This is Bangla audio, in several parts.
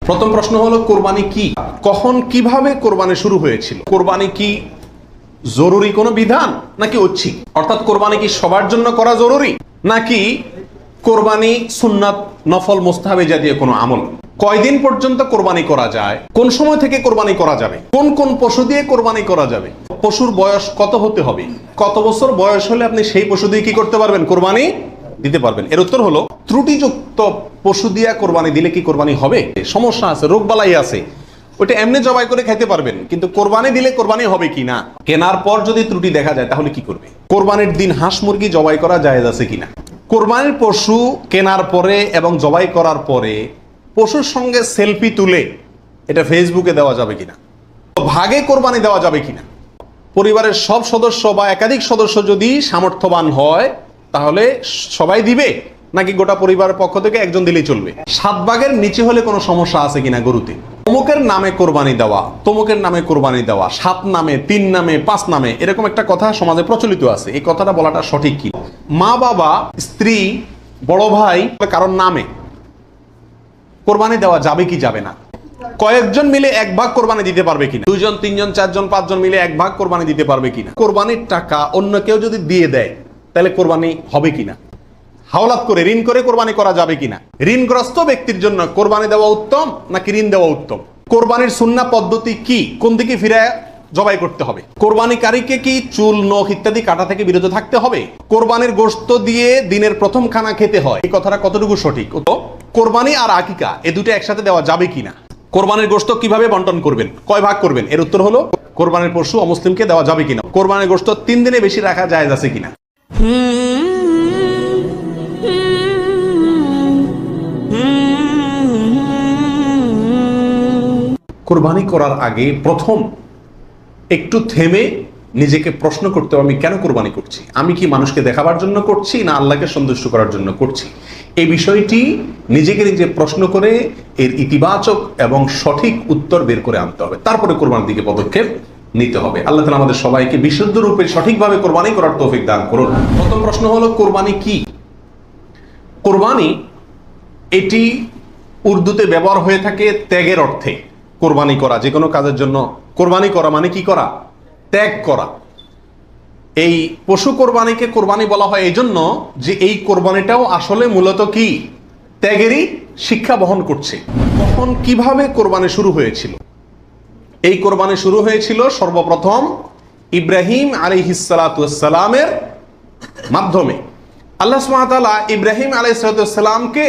প্রথম প্রশ্ন হলো কোরবানি কি, কখন কিভাবে কোরবানি শুরু হয়েছিল? কোরবানি কি জরুরি কোনো বিধান নাকি ঐচ্ছিক? অর্থাৎ কোরবানি কি সবার জন্য করা জরুরি নাকি কোরবানি সুন্নাত, নফল, মুস্তাহাবি জাতীয় কোনো আমল? কয়দিন পর্যন্ত কোরবানি করা যায়? কোন সময় থেকে কোরবানি করা যাবে? কোন কোন পশু দিয়ে কোরবানি করা যাবে? পশুর বয়স কত হতে হবে? কত বছর বয়স হলে আপনি সেই পশু দিয়ে কি করতে পারবেন? কোরবানি দিতে পারবেন। এর উত্তর হলো, ত্রুটিযুক্ত পশু দিয়া কোরবানি দিলে কি কোরবানি হবে? সমস্যা আছে, রোগবালাই আছে, ওইটা এমনি জবাই করে খাইতে পারবেন, কিন্তু কোরবানি দিলে কোরবানি হবে কিনা, কেনার পর যদি ত্রুটি দেখা যায় তাহলে কি করবে? কোরবানির দিন হাঁস মুরগি জবাই করা জায়েজ আছে কিনা? কোরবানির পশু কেনার পরে এবং জবাই করার পরে পশুর সঙ্গে সেলফি তুলে এটা ফেসবুকে দেওয়া যাবে কিনা? ভাগে কোরবানি দেওয়া যাবে কিনা? পরিবারের সব সদস্য বা একাধিক সদস্য যদি সামর্থ্যবান হয় তাহলে সবাই দিবে নাকি গোটা পরিবারের পক্ষ থেকে একজন দিলেই চলবে? 7 ভাগের নিচে হলে কোনো সমস্যা আছে কিনা গরুতে? অমুকের নামে কোরবানি দেওয়া, তমুকের নামে কোরবানি দেওয়া, 7 নামে, 3 নামে, 5 নামে, এরকম একটা কথা সমাজে প্রচলিত আছে। এই কথাটা বলাটা সঠিক কি? মা বাবা, স্ত্রী, বড় ভাই কারোর নামে কোরবানি দেওয়া যাবে কি যাবে না? কয়েকজন মিলে 1 ভাগ কোরবানি দিতে পারবে কিনা? 2 জন, 3 জন, 4 জন, 5 জন মিলে 1 ভাগ কোরবানি দিতে পারবে কিনা? কোরবানির টাকা অন্য কেউ যদি দিয়ে দেয় তাহলে কোরবানি হবে কিনা? হাওলাত করে, ঋণ করে কোরবানি করা যাবে কিনা? ঋণগ্রস্ত ব্যক্তির জন্য কোরবানি দেওয়া উত্তম নাকি ঋণ দেওয়া উত্তম? কোরবানির সুন্নাহ পদ্ধতি কি? কোন দিকে ফিরে জবাই করতে হবে? কোরবানিকারীকে কি চুল, নখ ইত্যাদি কাটা থেকে বিরত থাকতে হবে? কোরবানির গোশত দিয়ে দিনের প্রথম খানা খেতে হয়, এই কথাটা কতটুকু সঠিক? কোরবানি আর আকিকা এই দুটো একসাথে দেওয়া যাবে কিনা? কোরবানির গোশত কিভাবে বন্টন করবেন, কয় ভাগ করবেন? এর উত্তর হলো, কোরবানির পশু অমুসলিমকে দেওয়া যাবে কিনা? কোরবানির গোশত 3 দিনে বেশি রাখা জায়েজ আছে কিনা? কোরবানি করার আগে প্রথম একটু থেমে নিজেকে প্রশ্ন করতে হবে, আমি কেন কোরবানি করছি? আমি কি মানুষকে দেখাবার জন্য করছি না আল্লাহকে সন্তুষ্ট করার জন্য করছি? এই বিষয়টি নিজেকে নিজে প্রশ্ন করে এর ইতিবাচক এবং সঠিক উত্তর বের করে আনতে হবে, তারপরে কোরবানির দিকে পদক্ষেপ নিতে হবে। আল্লাহ তাআলা আমাদের সবাইকে বিশুদ্ধ রূপে সঠিকভাবে কোরবানি করার তৌফিক দান করুন। প্রথম প্রশ্ন হলো, কোরবানি কি? কোরবানি এটি উর্দুতে ব্যবহার হয়ে থাকে ত্যাগের অর্থে। কোরবানি করা, যে কোনো কাজের জন্য কোরবানি করা মানে কি করা? ত্যাগ করা। এই পশু কোরবানিকে কোরবানি বলা হয় এই জন্য যে এই কোরবানিটাও আসলে মূলত কি? ত্যাগেরই শিক্ষা বহন করছে। কখন কিভাবে কোরবানি শুরু হয়েছিল? এই কোরবানি শুরু হয়েছিল সর্বপ্রথম ইব্রাহিম আলাইহিস সালাতু ওয়াস সালামের মাধ্যমে। আল্লাহ সুবহানাহু ওয়া তাআলা ইব্রাহিম আলাইহিস সালাতু ওয়াস সালামকে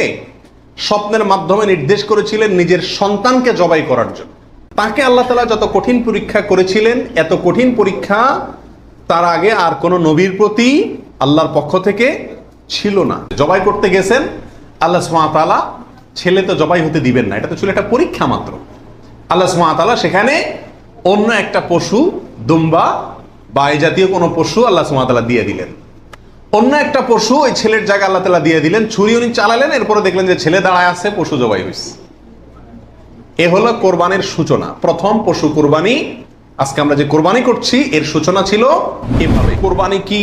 স্বপ্নের মাধ্যমে নির্দেশ করেছিলেন নিজের সন্তানকে জবাই করার জন্য। তাকে আল্লাহ তাআলা যত কঠিন পরীক্ষা করেছিলেন, এত কঠিন পরীক্ষা তার আগে আর কোন নবীর প্রতি আল্লাহর পক্ষ থেকে ছিল না। জবাই করতে গেছেন, আল্লাহ সুবহানাহু ওয়া তাআলা ছেলে তো জবাই হতে দিবেন না, এটা তো ছিল একটা পরীক্ষা মাত্র। আল্লাহ সুবহানাহু ওয়া তাআলা সেখানে অন্য একটা পশু, দুম্বা বা এই জাতীয় কোনো পশু আল্লাহ সুবহানাহু ওয়া তাআলা দিয়ে দিলেন। অন্য একটা পশু ওই ছেলের জায়গা আল্লাহ তাআলা দিয়ে দিলেন, ছুরি উনি চালালেন, এরপরে দেখলেন যে ছেলে দাঁড়ায় আছে, পশু জবাই হয়েছে। এ হলো কোরবানির সূচনা, প্রথম পশু কোরবানি। আজকে আমরা যে কোরবানি করছি এর সূচনা ছিল এভাবে। কোরবানি কি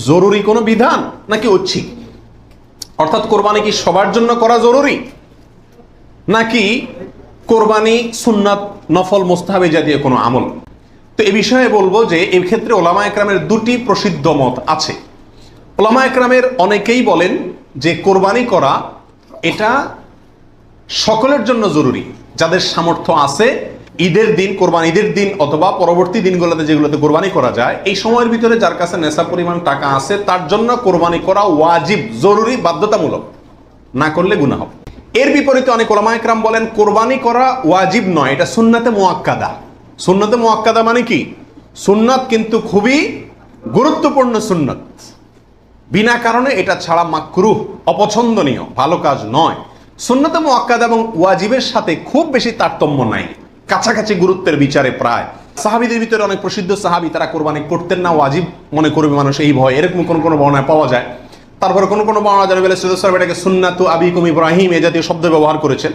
জরুরি কোনো বিধান নাকি ঐচ্ছিক? অর্থাৎ কোরবানি কি সবার জন্য করা জরুরি নাকি কোরবানি সুন্নাত, নফল, মুস্তাহাবি জাতীয় কোনো আমল? তো এই বিষয়ে বলবো যে এই ক্ষেত্রে ওলামা একরামের 2টি প্রসিদ্ধ মত আছে। ওলামা একরামের অনেকেই বলেন যে কোরবানি করা এটা সকলের জন্য জরুরি, যাদের সামর্থ্য আছে। ঈদের দিন, কোরবানি ঈদের দিন অথবা পরবর্তী দিনগুলোতে যেগুলোতে কোরবানি করা যায়, এই সময়ের ভিতরে যার কাছে নেশা পরিমাণ টাকা আছে তার জন্য কোরবানি করা ওয়াজিব, জরুরি, বাধ্যতামূলক, না করলে গুনাহ হবে। এর বিপরীতে অনেক ওলামা একরাম বলেন কোরবানি করা ওয়াজিব নয়, এটা সুন্নাতে মুআক্কাদা। সুন্নাতে মুআক্কাদা মানে কি? সুন্নাত কিন্তু খুবই গুরুত্বপূর্ণ সুন্নাত, বিনা কারণে এটা ছাড়া মাকরুহ, অপছন্দনীয়, ভালো কাজ নয়। সুন্নাতে মুআক্কাদা এবং ওয়াজিবের সাথে খুব বেশি তারতম্য নাই, কাছাকাছি গুরুত্বের বিচারে প্রায়। সাহাবীদের ভিতরে অনেক প্রসিদ্ধ সাহাবী তারা কোরবানি করতেন না, ওয়াজিব মনে করবে মানুষ এই ভয়, এরকম কোন কোন বর্ণনায় পাওয়া যায়। তারপরে কোন কোন বর্ণনা জানা গেলে এটাকে সুন্নাতু আবিকুম ইব্রাহিম এই জাতীয় শব্দ ব্যবহার করেছেন।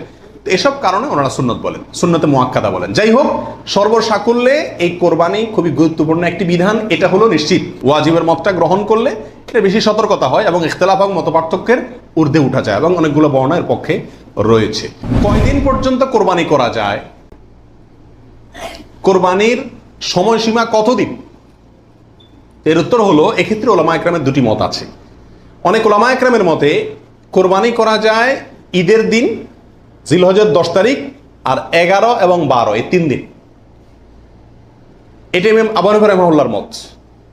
এসব কারণে ওনারা সুন্নত বলেন, সুন্নতে মুআক্কাদা বলেন। যাই হোক, সর্বসাকুল্যে এই কোরবানি খুবই গুরুত্বপূর্ণ একটি বিধান, এটা হলো নিশ্চিত। ওয়াজিবের মতটা গ্রহণ করলে এটা বেশি সতর্কতা হয় এবং ইখতিলাফ এবং মতপার্থক্যের ঊর্ধ্বে উঠা যায় এবং অনেকগুলো বর্ণনা এর পক্ষে রয়েছে। কয়দিন পর্যন্ত কোরবানি করা যায়? কোরবানির সময়সীমা কতদিন? এর উত্তর হলো, এক্ষেত্রে ওলামা একরামের দুটি মত আছে। অনেক ওলামা একরামের মতে কোরবানি করা যায় ঈদের দিন, জিলহজের 10 তারিখ, আর 11 এবং 12 এই 3 দিন। এটা ইমাম আবু হানিফা রাহিমাহুল্লাহর মত।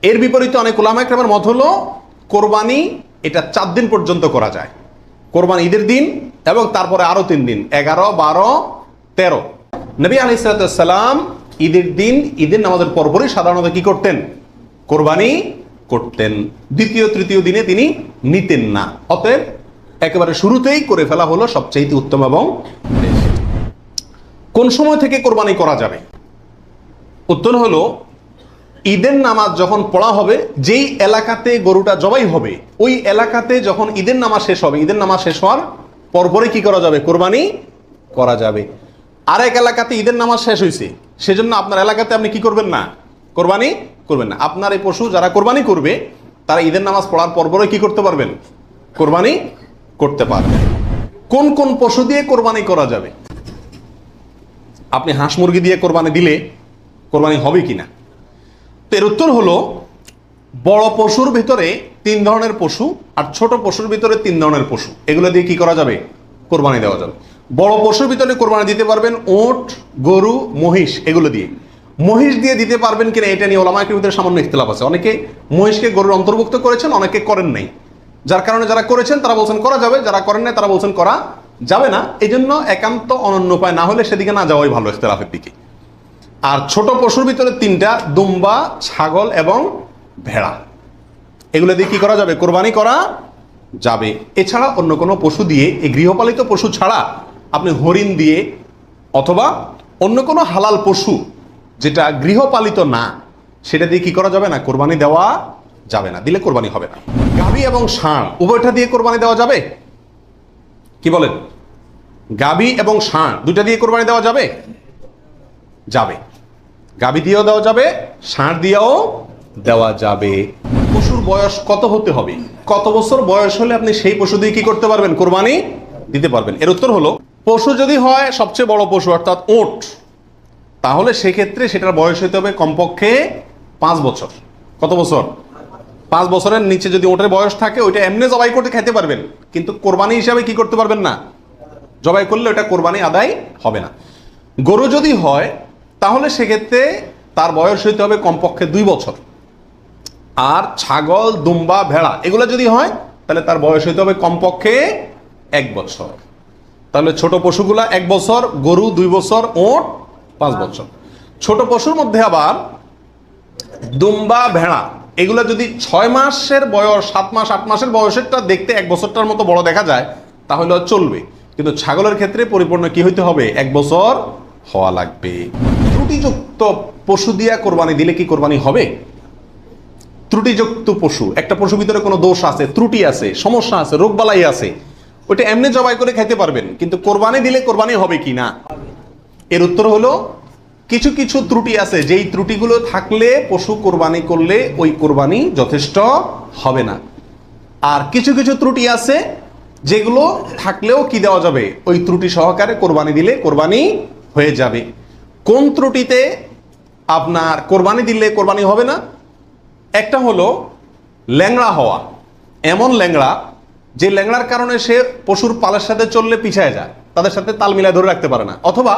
এর বিপরীতে অনেক উলামা একরামের মত হলো কোরবানি এটা 4 দিন পর্যন্ত করা যায়। কোরবানি ঈদের দিন এবং তারপরে আরো 3 দিন, 11, 12, 13। নবী আলাইহিস সালাম ঈদের দিন ঈদের নামাজের পরপরই সাধারণত কি করতেন? কোরবানি করতেন। দ্বিতীয় তৃতীয় দিনে তিনি নিতেন না। অতএব একেবারে শুরুতেই করে ফেলা হলো সবচেয়ে উত্তম এবং কোন সময় থেকে কোরবানি করা যাবে? উত্তর হলো, ঈদের নামাজ যখন পড়া হবে, যেই এলাকাতে গরুটা জবাই হবে ওই এলাকাতে যখন ঈদের নামাজ শেষ হবে, ঈদের নামাজ শেষ হওয়ার পরপরই কি করা যাবে? কোরবানি করা যাবে। আরেক এলাকাতে ঈদের নামাজ শেষ হয়েছে, সেজন্য আপনার এলাকাতে আপনি কি করবেন না? কোরবানি করবেন না। আপনার এই পশু যারা কোরবানি করবে তারা ঈদের নামাজ পড়ার পরপরই কি করতে পারবেন? কোরবানি করতে পারবেন। কোন কোন পশু দিয়ে কোরবানি করা যাবে? আপনি হাঁস মুরগি দিয়ে কোরবানি দিলে কোরবানি হবে কিনা? তো এর উত্তর হলো, বড় পশুর ভিতরে 3 ধরনের পশু আর ছোট পশুর ভিতরে 3 ধরনের পশু, এগুলো দিয়ে কি করা যাবে? কোরবানি দেওয়া যাবে। বড় পশুর ভিতরে কোরবানি দিতে পারবেন উট, গরু, মহিষ, এগুলো দিয়ে। মহিষ দিয়ে দিতে পারবেন কিনা এটা নিয়ে ওলামা একরামের ভিতরে সামান্য ইখতিলাফ আছে। অনেকে মহিষকে গরুর অন্তর্ভুক্ত করেছেন, অনেকে করেন নাই। যার কারণে যারা করেছেন তারা বলছেন করা যাবে, যারা করেন নাই তারা বলছেন করা যাবে না। এই জন্য একান্ত অনন্য উপায় না হলে সেদিকে না যাওয়াই ভালো, ইখতিলাফের দিকে। আর ছোট পশুর ভিতরে 3টা, দুম্বা, ছাগল এবং ভেড়া, এগুলো দিয়ে কি করা যাবে? কোরবানি করা যাবে। এছাড়া অন্য কোনো পশু দিয়ে, এই গৃহপালিত পশু ছাড়া আপনি হরিণ দিয়ে অথবা অন্য কোনো হালাল পশু যেটা গৃহপালিত না, সেটা দিয়ে কি করা যাবে না? কোরবানি দেওয়া যাবে না, দিলে কোরবানি হবে না। গাভী এবং ষাঁড় উভয়টা দিয়ে কোরবানি দেওয়া যাবে? কি বলেন? গাভী এবং ষাঁড় দুইটা দিয়ে কোরবানি দেওয়া যাবে? যাবে। গাভী দিয়েও দেওয়া যাবে, ষাঁড় দিয়েও দেওয়া যাবে। পশুর বয়স কত হতে হবে? কত বছর বয়স হলে আপনি সেই পশু দিয়ে কি করতে পারবেন? কোরবানি দিতে পারবেন। এর উত্তর হলো, পশু যদি হয় সবচেয়ে বড় পশু অর্থাৎ উট, তাহলে সেক্ষেত্রে সেটার বয়স হতে হবে কমপক্ষে 5 বছর। কত বছর? 5 বছরের নিচে যদি ওটের বয়স থাকে, ওইটা এমনি জবাই করতে খেতে পারবেন, কিন্তু কোরবানি হিসাবে কি করতে পারবেন না। জবাই করলে ওটা কোরবানি আদায় হবে না। গরু যদি হয় তাহলে সেক্ষেত্রে তার বয়স হইতে হবে কমপক্ষে 2 বছর। আর ছাগল, দুম্বা, ভেড়া এগুলো যদি হয় তাহলে তার বয়স হইতে হবে কমপক্ষে 1 বছর। তাহলে ছোট পশুগুলা 1 বছর, গরু 2 বছর, ওট 5 বছর। ছোট পশুর মধ্যে আবার দুম্বা, ভেড়া এগুলো যদি 6 মাসের বয়স, 7 মাস, 8 মাসের বয়সেরটা দেখতে 1 বছরটার মতো বড় দেখা যায় তাহলে চলবে, কিন্তু ছাগলের ক্ষেত্রে পরিপূর্ণ কি হইতে হবে? 1 বছর হওয়া লাগবে। ত্রুটিযুক্ত পশু দিয়া কোরবানি দিলে কি কোরবানি হবে? ত্রুটিযুক্ত পশু, একটা পশুর ভিতরে কোনো দোষ আছে, ত্রুটি আছে, সমস্যা আছে, রোগবালাই আছে, ওইটা এমনি জবাই করে খেতে পারবেন, কিন্তু কোরবানি দিলে কোরবানি হবে কি না? এর উত্তর হলো, কিছু কিছু ত্রুটি আছে, যেই ত্রুটিগুলো থাকলে পশু কোরবানি করলে ওই কোরবানি যথেষ্ট হবে না। আর কিছু কিছু ত্রুটি আছে যেগুলো থাকলেও কি দেওয়া যাবে? ওই ত্রুটি সহকারে কোরবানি দিলে কোরবানি হয়ে যাবে। কোন ত্রুটিতে আপনার কোরবানি দিলে কোরবানি হবে না? একটা হলো ল্যাংড়া হওয়া। এমন ল্যাংড়া যে ল্যাংড়ার কারণে সে পশুর পালের সাথে চললে পিছায় যায়, তাদের সাথে তাল মিলায় ধরে রাখতে পারে না, অথবা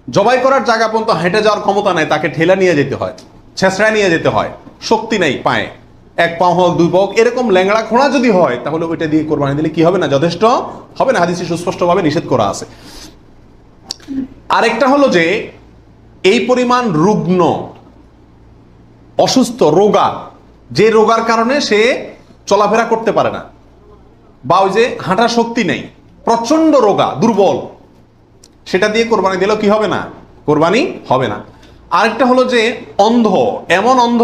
জবাই করার জায়গা পর্যন্ত হেঁটে যাওয়ার ক্ষমতা নেই, তাকে ঠেলা নিয়ে যেতে হয়, ছেঁচড়ায় নিয়ে যেতে হয়, শক্তি নেই পায়ে, 1 পা হোক 2 পা হোক, এরকম ল্যাংড়া খোঁড়া যদি হয় তাহলে ওইটা দিয়ে কোরবানি দিলে কি হবে না? যথেষ্ট হবে না, হাদিসে সুস্পষ্টভাবে নিষেধ করা আছে। আরেকটা হলো যে এই পরিমাণ রুগ্ন, অসুস্থ, রোগা, যে রোগার কারণে সে চলাফেরা করতে পারে না, বা ওই যে হাঁটার শক্তি নেই, প্রচন্ড রোগা, দুর্বল, সেটা দিয়ে কোরবানি দিলেও কি হবে না? কোরবানি হবে না। আরেকটা হলো যে অন্ধ, এমন অন্ধ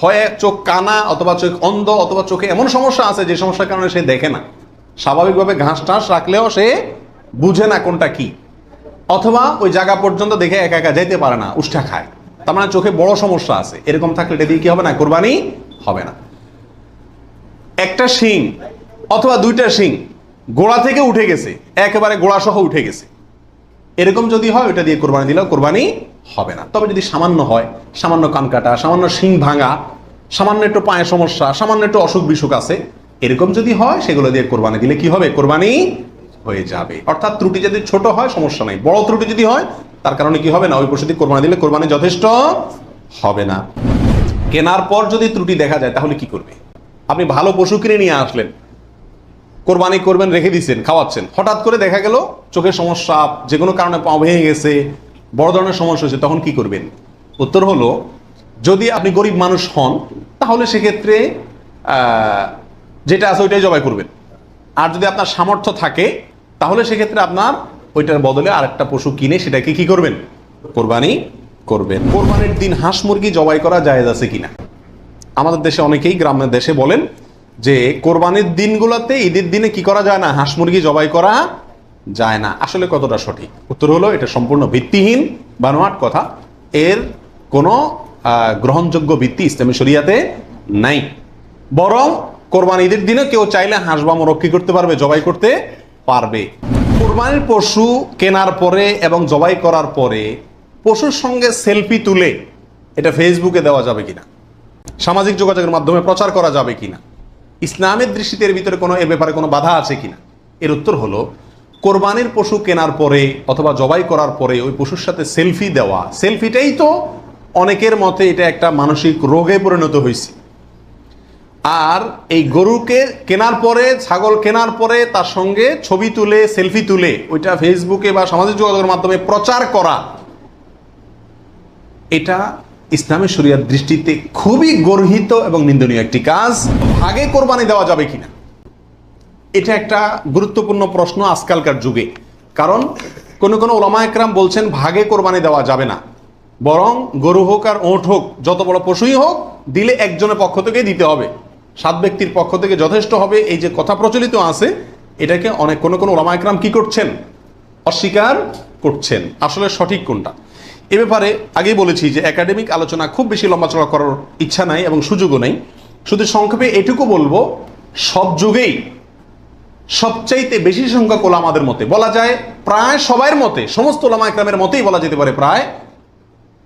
হয়, চোখ কানা অথবা চোখ অন্ধ, অথবা চোখে এমন সমস্যা আছে যে সমস্যার কারণে সে দেখে না, স্বাভাবিকভাবে ঘাস টাস রাখলেও সে বুঝে না কোনটা কি, অথবা ওই জায়গা পর্যন্ত দেখে একা একা যেতে পারে না, উষ্ঠা খায়, তার মানে চোখে বড় সমস্যা আছে, এরকম থাকলে এটা দিয়ে কি হবে না? কোরবানি হবে না। একটা শিং অথবা 2টা শিং গোড়া থেকে উঠে গেছে, একেবারে গোড়া সহ উঠে গেছে, এরকম যদি হয় ওটা দিয়ে কোরবানি দিলেও কোরবানি হবে না। তবে যদি সামান্য হয়, সামান্য কান কাটা, সামান্য শিং ভাঙা, সামান্য একটু পায়ে সমস্যা, সামান্য একটু অসুখ বিসুখ আছে, এরকম যদি হয় সেগুলো দিয়ে কোরবানি দিলে কি হবে? কোরবানি হয়ে যাবে। অর্থাৎ ত্রুটি যদি ছোট হয় সমস্যা নাই, বড় ত্রুটি যদি হয় তার কারণে কি হবে না, ওই পশু দিয়ে কোরবানি দিলে কোরবানি যথেষ্ট হবে না। কেনার পর যদি ত্রুটি দেখা যায় তাহলে কি করবে? আপনি ভালো পশু কিনে নিয়ে আসলেন, কোরবানি করবেন, রেখে দিচ্ছেন, খাওয়াচ্ছেন, হঠাৎ করে দেখা গেল চোখের সমস্যা, যে কোনো কারণে পা ভেঙে গেছে, বড় ধরনের সমস্যা হয়েছে, তখন কি করবেন? উত্তর হলো, যদি আপনি গরিব মানুষ হন তাহলে সেক্ষেত্রে যেটা আছে ওইটাই জবাই করবেন। আর যদি আপনার সামর্থ্য থাকে তাহলে সেক্ষেত্রে আপনার ওইটার বদলে আরেকটা পশু কিনে সেটাকে কি করবেন? কোরবানি করবেন। কোরবানির দিন হাঁস মুরগি জবাই করা জায়েজ আছে কিনা? আমাদের দেশে অনেকেই গ্রামের দেশে বলেন যে কোরবানির দিনগুলোতে, ঈদের দিনে কি করা যায় না? হাঁস মুরগি জবাই করা যায় না। আসলে কতটা সঠিক? উত্তর হলো এটা সম্পূর্ণ ভিত্তিহীন বানোয়াট কথা। এর কোনো গ্রহণযোগ্য ভিত্তি ইসলামী শরিয়াতে নাই। বরং কোরবানি ঈদের দিনে কেউ চাইলে হাঁস বা মোরগ কি করতে পারবে? জবাই করতে পারবে। কোরবানির পশু কেনার পরে এবং জবাই করার পরে পশুর সঙ্গে সেলফি তুলে এটা ফেসবুকে দেওয়া যাবে কিনা, সামাজিক যোগাযোগের মাধ্যমে প্রচার করা যাবে কিনা, ইসলামের দৃষ্টিতে এর ভিতরে কোনো, এর ব্যাপারে কোনো বাধা আছে কিনা? এর উত্তর হলো, কোরবানির পশু কেনার পরে অথবা জবাই করার পরে ওই পশুর সাথে সেলফি দেওয়া, সেলফিটাই তো অনেকের মতে এটা একটা মানসিক রোগে পরিণত হয়েছে। আর এই গরুকে কেনার পরে, ছাগল কেনার পরে তার সঙ্গে ছবি তুলে, সেলফি তুলে ওইটা ফেসবুকে বা সামাজিক যোগাযোগের মাধ্যমে প্রচার করা, এটা ইসলামের শরিয়ার দৃষ্টিতে খুবই গর্হিত এবং নিন্দনীয় একটি কাজ। ভাগে কোরবানি দেওয়া যাবে কিনা, এটা একটা গুরুত্বপূর্ণ প্রশ্ন আজকালকার যুগে। কারণ কোনো কোনো ওলামা একরাম বলছেন ভাগে কোরবানি দেওয়া যাবে না, বরং গরু হোক আর ওঁট হোক, যত বড় পশুই হোক, দিলে একজনের পক্ষ থেকে দিতে হবে, 7 ব্যক্তির পক্ষ থেকে যথেষ্ট হবে। এই যে কথা প্রচলিত আছে, এটাকে অনেক কোনো কোনো ওলামা একরাম কি করছেন? অস্বীকার করছেন। আসলে সঠিক কোনটা, এ ব্যাপারে আগেই বলেছি যে একাডেমিক আলোচনা খুব বেশি লম্বাচড়া করার ইচ্ছা নাই এবং সুযোগও নেই। শুধু সংক্ষেপে এটুকু বলবো, সব যুগেই সবচাইতে বেশি সংখ্যক ওলামাদের মতে, বলা যায় প্রায় সবার মতে, সমস্ত ওলামা একরামের মতেই বলা যেতে পারে প্রায়,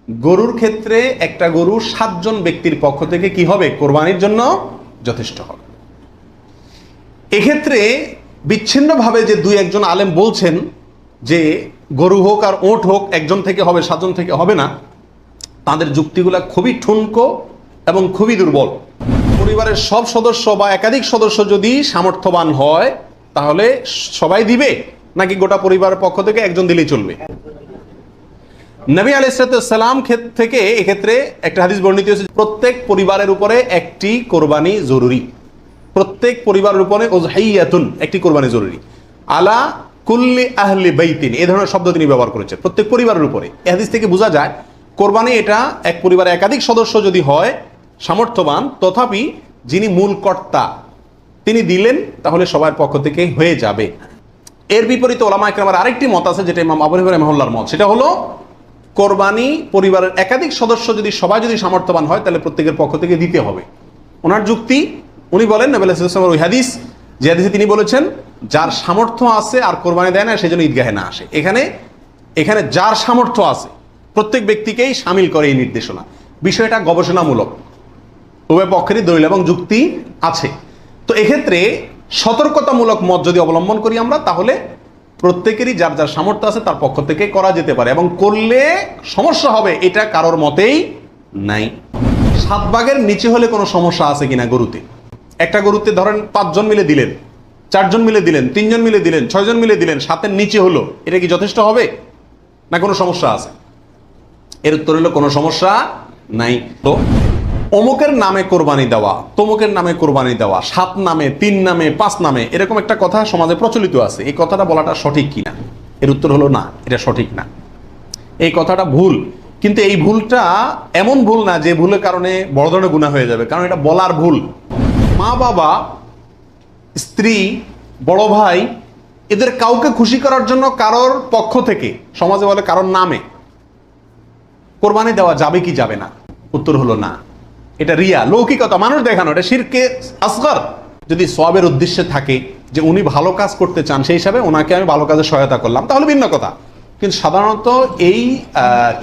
গরুর ক্ষেত্রে একটা গরু 7 জন ব্যক্তির পক্ষ থেকে কি হবে? কোরবানির জন্য যথেষ্ট হবে। এক্ষেত্রে বিচ্ছিন্নভাবে যে 2-1 আলেম বলছেন যে গরু হোক আর ওঁট হোক একজন থেকে হবে, 7 জন থেকে হবে না, তাদের যুক্তিগুলা খুবই ঠুনকো এবং খুবই দুর্বল। পরিবারের সব সদস্য বা একাধিক সদস্য যদি সামর্থ্যবান হয় তাহলে সবাই দিবে, নাকি গোটা পরিবারের পক্ষ থেকে একজন দিলেই চলবে? নবী আলাইহিস সালাম থেকে এক্ষেত্রে একটা হাদিস বর্ণিত হয়েছে, প্রত্যেক পরিবারের উপরে একটি কোরবানি জরুরি, প্রত্যেক পরিবারের উপরে উযহিয়াতুন, একটি কোরবানি জরুরি, আলা কুল্লি আহলি বাইতিন, এই ধরনের শব্দ তিনি ব্যবহার করেছেন, প্রত্যেক পরিবারের উপরে। এই হাদিস থেকে বোঝা যায় কোরবানি এটা এক পরিবারে একাধিক সদস্য যদি হয় সামর্থ্যবান, তথাপি যিনি মূল কর্তা তিনি দিলেন তাহলে সবার পক্ষ থেকে হয়ে যাবে। এর বিপরীতে ওলামা একরামের আরেকটি মত আছে, যেটা ইমাম আবু হানিফা রাহিমাহুল্লাহর মত, সেটা হলো কোরবানি পরিবারের একাধিক সদস্য যদি সবাই যদি সামর্থ্যবান হয় তাহলে প্রত্যেকের পক্ষ থেকে দিতে হবে। ওনার যুক্তি, উনি বলেন নবী আলাইহিস সালামের ওই হাদিস, যে হাদিসে তিনি বলেছেন যার সামর্থ্য আছে আর কোরবানি দেয় না সেজন্য ঈদগাহে না আসে। এখানে যার সামর্থ্য আছে প্রত্যেক ব্যক্তিকেই শামিল করে এই নির্দেশনা। বিষয়টা গবেষণামূলক, উভয় পক্ষেরই দলিল এবং যুক্তি আছে। তো এক্ষেত্রে সতর্কতামূলক মত যদি অবলম্বন করি আমরা, তাহলে প্রত্যেকেরই যার যার সামর্থ্য আছে তার পক্ষ থেকে করা যেতে পারে, এবং করলে সমস্যা হবে এটা কারোর মতেই নাই। 7 ভাগের নিচে হলে কোনো সমস্যা আছে কিনা গরুতে? একটা গরুতে ধরেন 5 জন মিলে দিলেন, 4 জন মিলে দিলেন, 3 জন মিলে দিলেন, 6 জন মিলে দিলেন, 7-এর নিচে হলো, এটা কি যথেষ্ট হবে না কোনো সমস্যা আছে? এর উত্তর হলো কোনো সমস্যা নাই। তো অমুকের নামে কোরবানি দেওয়া, তমুকের নামে কোরবানি দেওয়া, 7 নামে, 3 নামে, 5 নামে, এরকম একটা কথা সমাজে প্রচলিত আছে। এই কথাটা বলাটা সঠিক কিনা? এর উত্তর হলো না, এটা সঠিক না, এই কথাটা ভুল। কিন্তু এই ভুলটা এমন ভুল না যে ভুলের কারণে বড় ধরনের গুনাহ হয়ে যাবে, কারণ এটা বলার ভুল। মা বাবা, স্ত্রী, বড় ভাই, এদের কাউকে খুশি করার জন্য কারোর পক্ষ থেকে, সমাজে বলে কারোর নামে কোরবানি দেওয়া যাবে কি যাবে না? উত্তর হলো না, এটা রিয়া, লৌকিকতা, মানুষ দেখানো, এটা শিরকে আসগর। যদি সওয়াবের উদ্দেশ্যে থাকে যে উনি ভালো কাজ করতে চান, সেই হিসাবে ওনাকে আমি ভালো কাজে সহায়তা করলাম, তাহলে ভিন্ন কথা। কিন্তু সাধারণত এই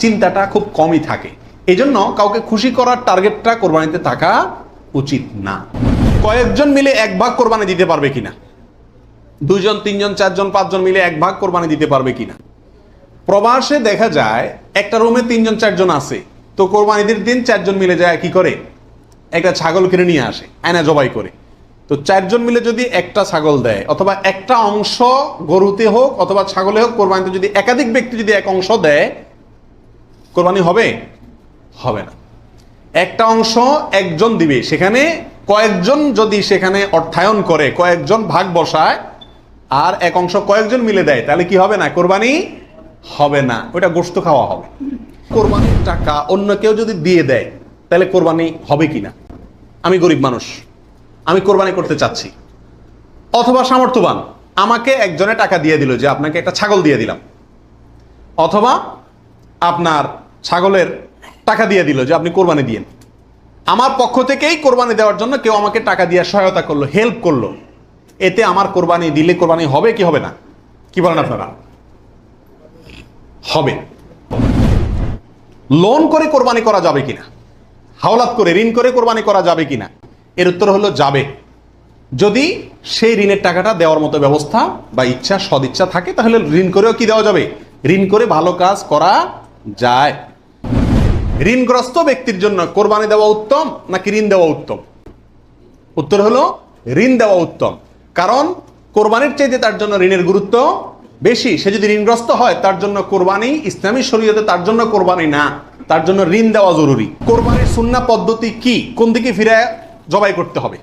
চিন্তাটা খুব কমই থাকে। এই জন্য কাউকে খুশি করার টার্গেটটা কোরবানিতে থাকা উচিত না। কয়েকজন মিলে এক ভাগ কোরবানি দিতে পারবে কিনা, 2 জন 3 জন 4 জন 5 জন মিলে এক ভাগ কোরবানি দিতে পারবে কিনা। প্রবাসে দেখা যায় একটা রুমে 3 জন 4 জন আছে, তো কোরবানিদের দিন 4 জন মিলে যায় কি করে, একটা ছাগল কিনে নিয়ে আসে, আয়না জবাই করে। তো 4 জন মিলে যদি একটা ছাগল দেয়, অথবা একটা অংশ গরুতে হোক অথবা ছাগলে হোক, কোরবানিতে যদি একাধিক ব্যক্তি যদি এক অংশ দেয়, কোরবানি হবে? হবে না। একটা অংশ একজন দিবে, সেখানে কয়েকজন যদি সেখানে অর্থায়ন করে, কয়েকজন ভাগ বসায়, আর এক অংশ কয়েকজন মিলে দেয়, তাহলে কি হবে না? কোরবানি হবে না, ওটা গোশত খাওয়া হবে। কোরবানির টাকা অন্য কেউ যদি দিয়ে দেয়, তাহলে কোরবানি হবে কিনা? আমি গরিব মানুষ, আমি কোরবানি করতে চাচ্ছি, অথবা সামর্থ্যবান, আমাকে একজনে টাকা দিয়ে দিল যে আপনাকে একটা ছাগল দিয়ে দিলাম, অথবা আপনার ছাগলের টাকা দিয়ে দিল যে আপনি কোরবানি দিয়েন। আমার পক্ষ থেকেই কোরবানি দেওয়ার জন্য কেউ আমাকে টাকা দিয়ে সহায়তা করলো, হেল্প করলো, এতে আমার কোরবানি দিলে কোরবানি হবে কি হবে না? কি বলেন আপনারা? হবে। লোন করে কোরবানি করা যাবে কিনা, হাওলাত করে ঋণ করে কোরবানি করা যাবে কিনা? এর উত্তর হলো যাবে, যদি সেই ঋণের টাকাটা দেওয়ার মতো ব্যবস্থা বা ইচ্ছা, সদিচ্ছা থাকে, তাহলে ঋণ করেও কি দেওয়া যাবে? ঋণ করে ভালো কাজ করা যায়। ঋণগ্রস্ত ব্যক্তির জন্য কোরবানি দেওয়া উত্তম নাকি ঋণ দেওয়া উত্তম? উত্তর হলো ঋণ দেওয়া উত্তম, কারণ কোরবানির চাইতে তার জন্য ঋণের গুরুত্ব বেশি। সে যদি ঋণগ্রস্ত হয়, তার জন্য কোরবানি ইসলামী শরীয়তে তার জন্য কোরবানি না, তার জন্য ঋণ দেওয়া জরুরি। কোরবানির সুন্নাহ পদ্ধতি কি, কোন দিকে ফিরে জবাই করতে হবে?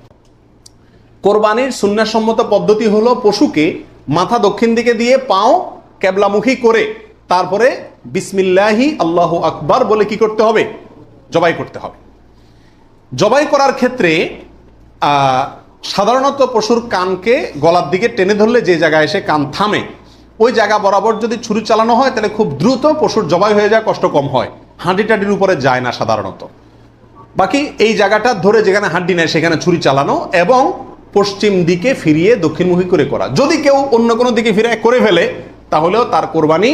কোরবানির সুন্নাহসম্মত পদ্ধতি হলো পশুকে মাথা দক্ষিণ দিকে দিয়ে পাও কেবলামুখী করে তারপরে বিসমিল্লাহি আল্লাহু আকবার বলে কি করতে হবে? জবাই করতে হবে। জবাই করার ক্ষেত্রে সাধারণত পশুর কানকে গলার দিকে টেনে ধরলে যে জায়গায় এসে কান থামে, ওই জায়গা বরাবর যদি ছুরি চালানো হয়, তাহলে খুব দ্রুত পশুর জবাই হয়ে যায়, কষ্ট কম হয়, হাঁটি টাটির উপরে যায় না সাধারণত। বাকি এই জায়গাটা ধরে যেখানে হাড্ডি নেয় সেখানে ছুরি চালানো এবং পশ্চিম দিকে ফিরিয়ে দক্ষিণমুখী করে করা। যদি কেউ অন্য কোনো দিকে ফিরে করে ফেলে, তাহলেও তার কোরবানি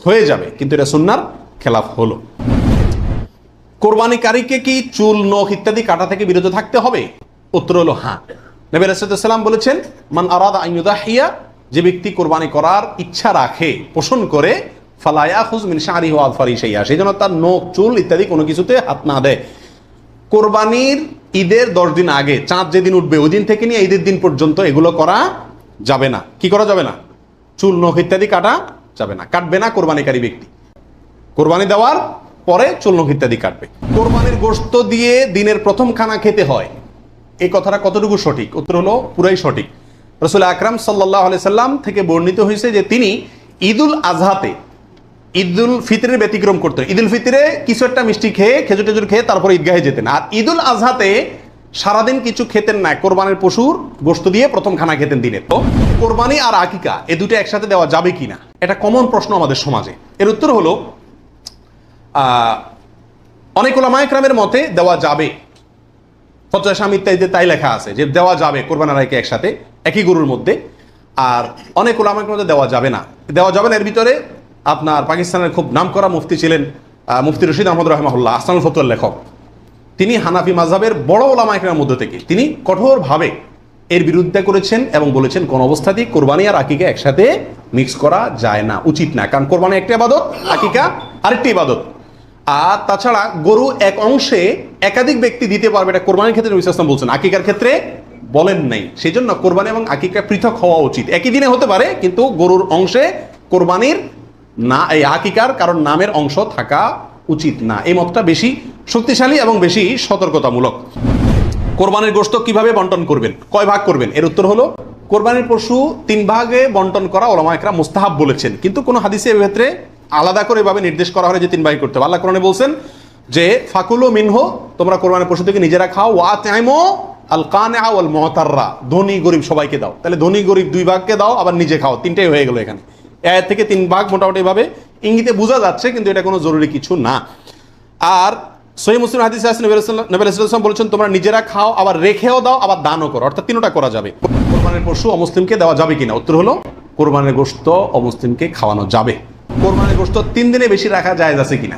হয়ে যাবে, কিন্তু এটা সুন্নাহর খেলাফ হলো। কোরবানিকারীকে কি চুল, নখ ইত্যাদি কাটা থেকে বিরত থাকতে হবে? উত্তর হলো হ্যাঁ। নবী রাসূলুল্লাহ সাল্লাল্লাহু আলাইহি ওয়াসাল্লাম বলেছেন, মান আরাদা আন ইউদাহিয়া, যে ব্যক্তি কোরবানি করার ইচ্ছা রাখে, পোষণ করে, ফালা ইয়াখুয মিন শা'রিহি ওয়া আযফারিহি শাইআ, সেই জন্য তার নখ, চুল ইত্যাদি কোনো কিছুতে হাত না দেয়। কোরবানির ঈদের 10 দিন আগে, চাঁদ যেদিন উঠবে ওই দিন থেকে নিয়ে ঈদের দিন পর্যন্ত এগুলো করা যাবে না। কি করা যাবে না? চুল, নখ ইত্যাদি কাটা যাবে না, কাটবে না কোরবানিকারী ব্যক্তি। কোরবানি দেওয়ার পরে চুল, নখ ইত্যাদি কাটবে। কোরবানির গোশত দিয়ে দিনের প্রথম খানা খেতে হয়, এই কথাটা কতটুকু সঠিক? উত্তর হলো পুরাই সঠিক। রাসূল আকরাম সাল্লাল্লাহু আলাইহি সাল্লাম থেকে বর্ণিত হয়েছে যে তিনি ঈদুল আজহাতে, ঈদুল ফিতরের ব্যতিক্রম করতেন। ঈদুল ফিতরে কিছু একটা মিষ্টি খেয়ে, খেজুর টেজুর খেয়ে তারপরে ঈদগাহে যেতেন, আর ঈদুল আজহাতে সারাদিন কিছু খেতেন না, কোরবানির পশুর গোশত দিয়ে প্রথম খানা খেতেন দিনের। তো কোরবানি আর আকিকা এ দুটো একসাথে দেওয়া যাবে কিনা, এটা কমন প্রশ্ন আমাদের সমাজে। এর উত্তর হলো অনেক উলামায়ে কেরামের মতে দেওয়া যাবে, ফতোয়া শামী ইত্যাদিতে তাই লেখা আছে যে দেওয়া যাবে কোরবান আর আকিকা একসাথে একই গরুর মধ্যে। আর অনেক উলামায়ে মধ্যে দেওয়া যাবে না। দেওয়া যাবে না এর ভিতরে আপনার পাকিস্তানের খুব নামকরা মুফতি ছিলেন মুফতি রশিদ আহমদ রাহমাহুল্লাহ, আহসানুল ফতোয়ার লেখক। তিনি হানাফি মাযহাবের বড় উলামায়ে কেরামের মধ্যে থেকে তিনি কঠোরভাবে এর বিরুদ্ধে করেছেন এবং বলেছেন কোন অবস্থাতেই কোরবানি আর আকিকা একসাথে মিক্স করা যায় না, উচিত না। কারণ কোরবানি একটা ইবাদত, আকিকা আরেকটি ইবাদত। আর তাছাড়া গরু এক অংশে একাধিক ব্যক্তি দিতে পারবে, এটা কোরবানির ক্ষেত্রে নবী সাল্লাল্লাহু আলাইহি ওয়াসাল্লাম বলছেন, আকিকার ক্ষেত্রে বলেন নাই। সেই জন্য কোরবানি এবং আকিকা পৃথক হওয়া উচিত। একই দিনে হতে পারে, কিন্তু গরুর অংশে কোরবানির না, এই আকিকার কারণ নামের অংশ থাকা উচিত না। এই মতটা বেশি শক্তিশালী এবং বেশি সতর্কতামূলক। কোরবানির গোশত কিভাবে বন্টন করবেন, কয় ভাগ করবেন? এর উত্তর হলো কোরবানির পশু 3 ভাগে বন্টন করা উলামায়ে কেরাম মুস্তাহাব বলেছেন, কিন্তু কোন হাদিসে এর ক্ষেত্রে আলাদা করে এভাবে নির্দেশ করা হয় যে 3 ভাগে করতে হবে। আল্লাহ কোরআনে বলছেন যে ফাকুলু মিনহু, তোমরা কোরবানির পশু থেকে নিজেরা খাও, ওয়া আতইমু আল কানিআ ওয়াল মুতাররা, ধনী গরিব সবাইকে দাও। তাহলে ধনী গরিব 2 ভাগকে দাও, আবার নিজে খাও, 3টাই হয়ে গেল এখানে। আয়াত থেকে 3 ভাগ মোটামুটি ভাবে ইঙ্গিতে বোঝা যাচ্ছে, কিন্তু এটা কোনো জরুরি কিছু না। আর সহিহ মুসলিম হাদিসে আছে নবী সাল্লাল্লাহু আলাইহি ওয়াসাল্লাম বলেছেন তোমরা নিজেরা খাও, আবার রেখেও দাও, আবার দানও করো, অর্থাৎ তিনটা করা যাবে। কোরবানির পশু অমুসলিমকে দেওয়া যাবে কিনা? উত্তর হলো কোরবানির গোশত অমুসলিমকে খাওয়ানো যাবে। কোরবানির গোশত 3 দিনে বেশি রাখা জায়েজ আছে কিনা?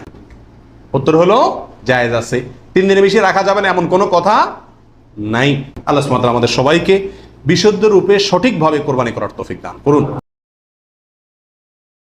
উত্তর হলো জায়েজ আছে। 3 দিনে বেশি রাখা যাবে না এমন কোনো কথা নাই। আল্লাহ সুবহানাহু ওয়া তাআলা আমাদের সবাইকে বিশুদ্ধ রূপে সঠিকভাবে কোরবানি করার তৌফিক দান করুন।